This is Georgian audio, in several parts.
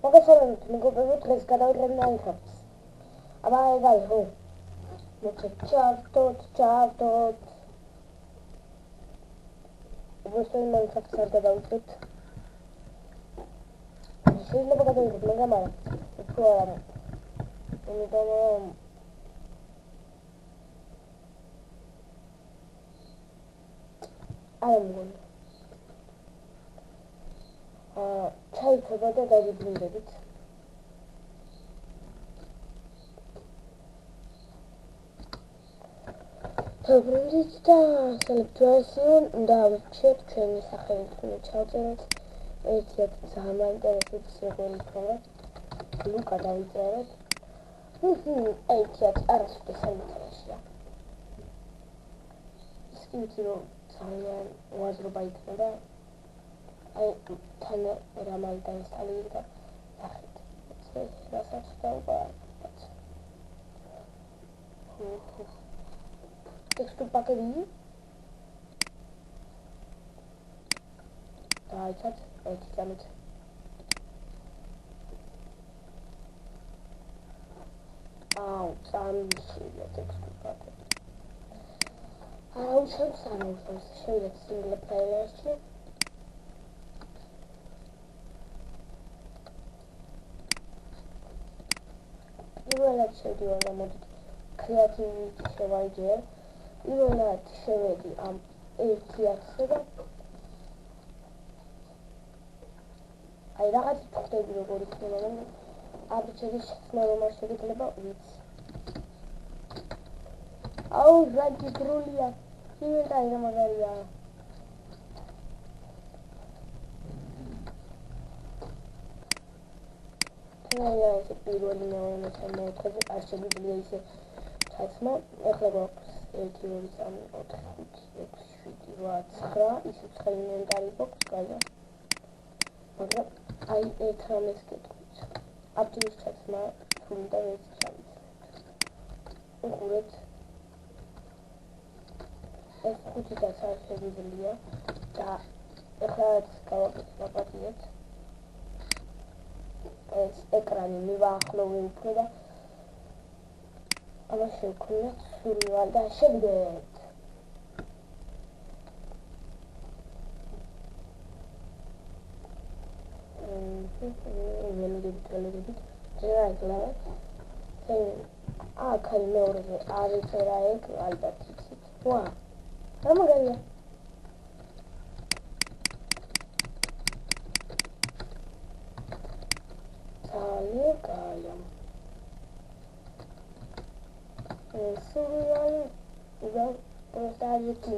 მოგესალმებით, მეგობრებო, დღეს გადავიღებ Minecraft-ს. აბა ეგ ხო. ჩავდოთ. უბრალოდ Minecraft-ს არ გადავიღებთ. შეიძლება გადავიღებ, მაგრამ არა. უფრო არა. იმიტომ რომ არ მგონი. ჩაიქება და დავიბრუნდებით. დავბრუნდით და სელექტვასიონ და ვიჩერთ ჩვენი სახელით უნდა ჩავწეროთ. ერთიად ძალიან მაინტერესებს როგორი თქვა. ლუკა დავიწეროთ. ერთიად არასოდეს საინტერესოა. ისკივი რომ ძალიან უაზრობა იქნება. აი თან რა მაინტერესებს და ნახეთ. რასაც დავბარებთ. Texture package. Daichat, damit. Dann texture package. Show that single player. You will have show you on the creativity survivor. იუნა შევედი ამ ერთიათზე და აი რაღაც ხდები როგორ იქნება და აბიჩერის შეცნა რომ არ შეიძლება ვიცი აუ რაგი გრულია იმედა რა მაგარია თანაა ეს პირველი მეორე მესამე არ შეიძლება ისე ჩაცმა ეხლა გვაქვს 1 2 3 4 5 6 7 8 9 ისიც ხელინენტარი გვაქვს გაიგე მაგრამ აი ერთ რამეს გეტყვით აპტიმის ჩაცმა თუნდა ეს ჩავიცეთ უყურეთ ეს 5 და საერთოდია და ეხლა გავაკეთეთ ეს ეკრანი მივაახლოვე უფრო და აბა შევქნათ სურვილ და შევიდეთ. ველოდებით. ძრაილა. აქ მეორეზე არ ეწერა ეგ ალბათ იცით. ვა. რა მაგარია. სურვილი და პროსტაჟიტი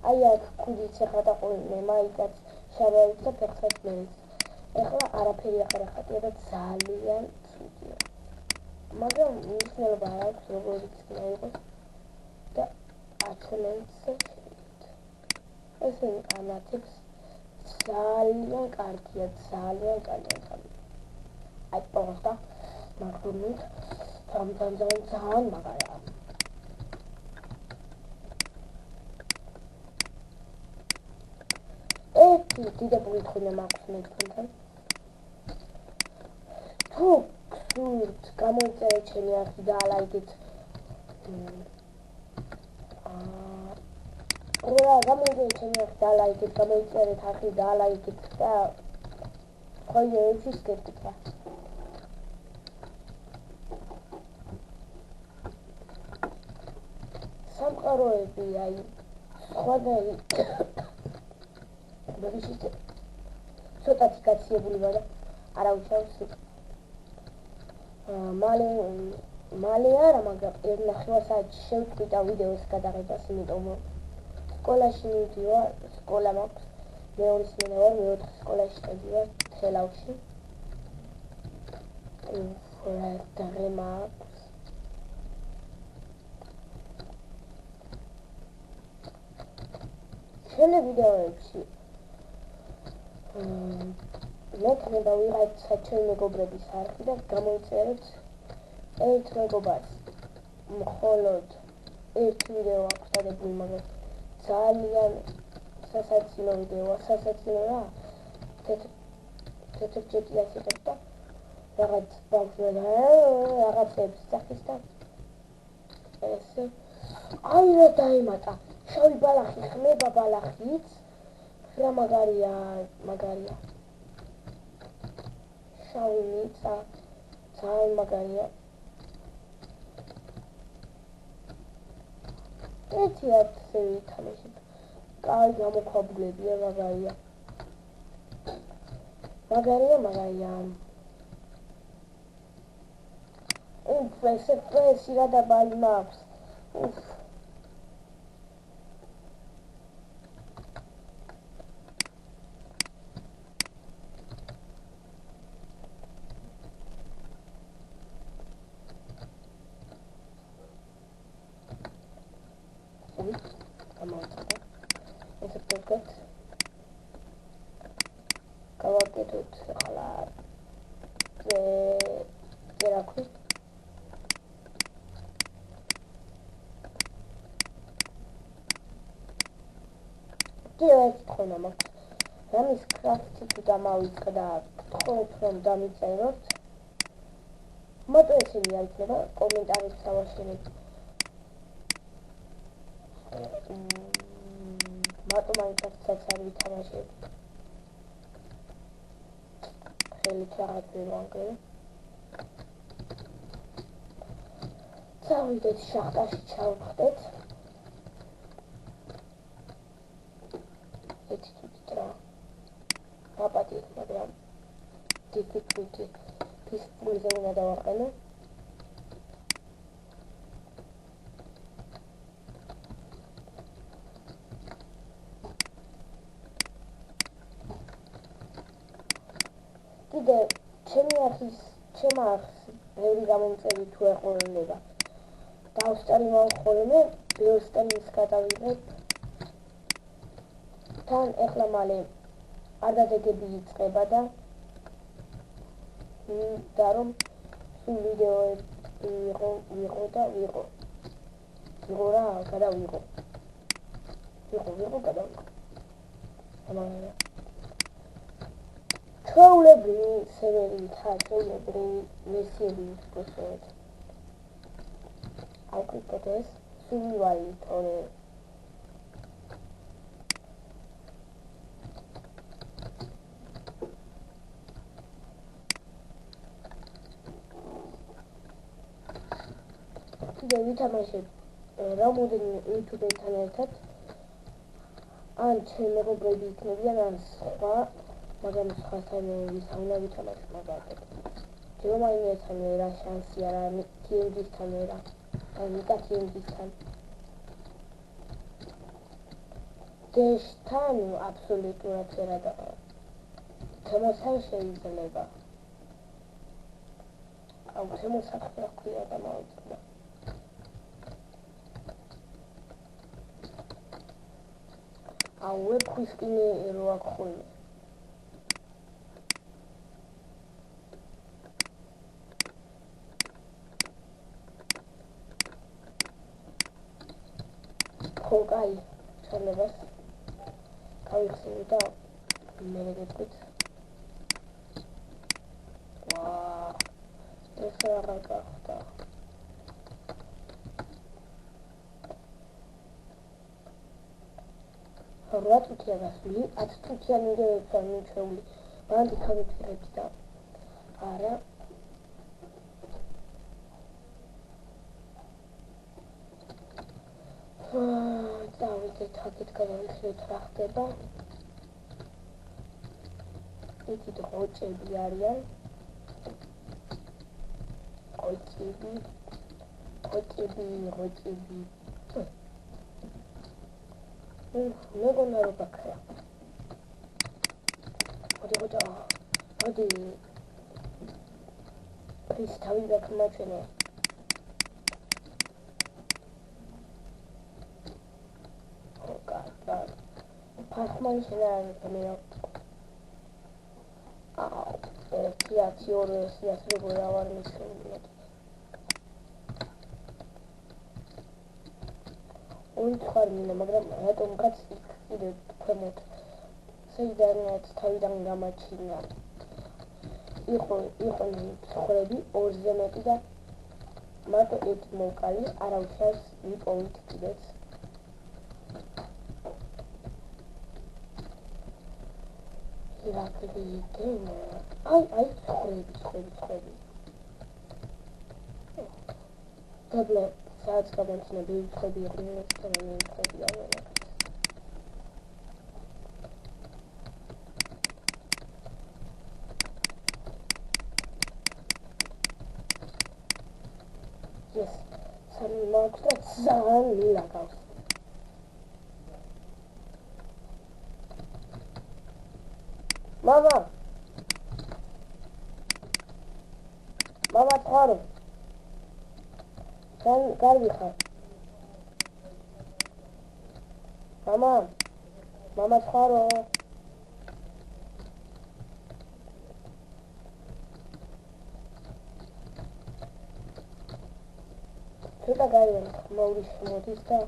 აი აქ კუდიც ახლა დაყოლინე მაიკაც შარაიც და ფეხსაც მეც ეხლა არაფერი აღარ ახატია და ძალიან ცუდია მაგრამ მნიშვნელობა არ აქვს როგორიც კი იყოს და ათლენს ესე ანათებს ძალიან კარგია აი პროსტა მაგრამ ძალიან მაგარია დიდებული თხოვნე მაქვს მე თქვენთან თუ გსურთ გამოიწერეთ ჩემი არხი და ლაიქეთ გამოიწერეთ ჩემი არხი და ლაიქეთ გამოიწერეთ არხი და ლაიქეთ და ხოლმე ეჩის კეთება სამყაროები აი სხვადასხვა ბოდიშით ცოტათი გაციებული ვარ და არა უშავს მალე არა მაგრამ 1.5 საათი შევწყვიტა ვიდეოს გადაღებას იმიტომ რომ სკოლაში მივდივარ სკოლა მაქვს მეორე სმენა ვარ მეოთხე სკოლაში წავიდივარ თელავში და მაქვს შენე ვიდეოებში მექნება ვიღაც საჩვენ მეგობრების არხი და გამოიწერეთ ერთ მეგობარს მხოლოდ ერთ ვიდეო აქვს დადებული მაგრამ ძალიან სასაცილო ვიდეოა სასაცილო რა თეთრ ჯეტი ასეთებს და რაღაც რაღაცებს სახის და ეს აი რა დაიმატა შავი ბალახი ხმება ბალახიც რა მაგარია შავი მიწა ძალიან მაგარია ერთი ასე ვითამაშებ კაი გამოქვაბულებია მაგარია ესე პრესი რა დაბალი მაქვს გამოვიწყდა ესე ვდგეთ გავაკეთოთ ახლა რა ქვია ეს თქონა მაქვს რამის კრაფტი თუ დამავიწყე და გთხოვთ რომ დამიწეროთ მარტო ესენი არ იქნება კომენტარებს დავაშენებ მარტო მაინკრაფტსაც არ ვითამაშებ ხელით რაღაც ვივანგრე წავიდეთ შახტაში ჩავხდეთ გაპატიეთ მაგრამ difficulty peaceful-ზე უნდა დავაყენო კიდე ჩემი არხის ბევრი გამომწერი თუ ეყოლება დავსტარიმავ ხოლმე ბევრსტარიმს გადავიღებ თან ეხლა მალე არ დადეგები იწყება და რომ სულ ვიდეოები ვიღო რა გადავიღო ამაა ჩვეულებრივი სერვერით ჩვეულებრივი ვერსიები ვსწავლეთ ავკრიფტეთ ეს სულ ვარი თორე კიდე ვითამაშებ რამოდენიმე იუთუბერთან ერთად ან ჩემი მეგობრები იქნებიან ან სხვა მაგრამ სხვასთან ვისაუნა ვითამაშებ მაგალითად ჯერომაინესთან რა შანსი არა TNG-სთან რა ან ნიკა TNG-სთან დეშთან აბსოლუტურად რა და თემოსთან შეიძლება აუ თემოსთან რა ქვია და მოვიწყდა აუ ვებქვისკინე რო აქ ხოლმე ხო კაი ჩალებას გავიხსენე და მე გეტყვით ვაა ეს რა გახდა რა თქია გასული 10 თუთიანი რევეცარ მიჩეული ბანდი გავიფრებს და არა დავიდეთ აქეთ გადავიხილოთ რა ხდება იქით ღოჭები არიან ღოჭები მეგონა რო ბაქრა მოდი ის თავი გაქმაჩენე ფარხმანი შეიძლება მე სიაც როგორ ავარ მისხევლია უცხარმინა მაგრამ რატომღაც კიდე ქვემოთ საიდანაც თავიდან გამაჩინა იყვნენ მცხოვრები 2-ზე მეტი და მარტო ერთი მოვკალი არ აუჩავს ვიპოვით კიდეც. ირაკლი გენა. აი ცხვრები. დაბლა სადაც გამომჩნდა ბევრი ცხვრები იყვნენ ეს და მე ცხვრები არ ვენახეთ. ეს სამი მაქვს და ძალიან ლილა გავს. მამა ცხარო თან კარგი ხარ? მამა ცხარო ცოტა გაიარე ხმაურის მოდის და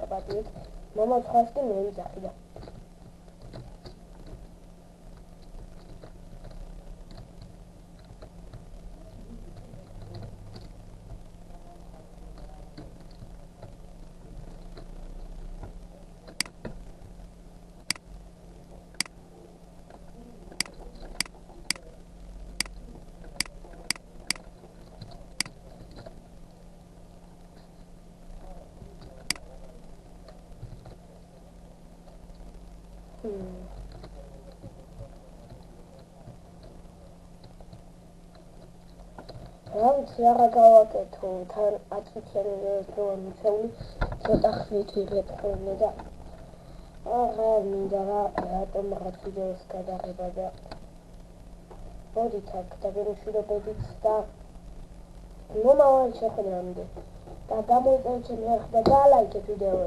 აბადეთ მამა ცხარს კი მე ვიძახი და რა ვიცი რა გავაკეთო თან აწუჩერე რო მიცეული ცოტა ხნით ვიღებ ხოლმე და აღარ მინდა რატომ რაღაც ვიდეოს გადაღება და მოდით აქ დაგემშვიდობებით და მომავალ შეხვედრამდე და გამოიწერეთ ჩემი არხი და დაალაიქეთ ვიდეო.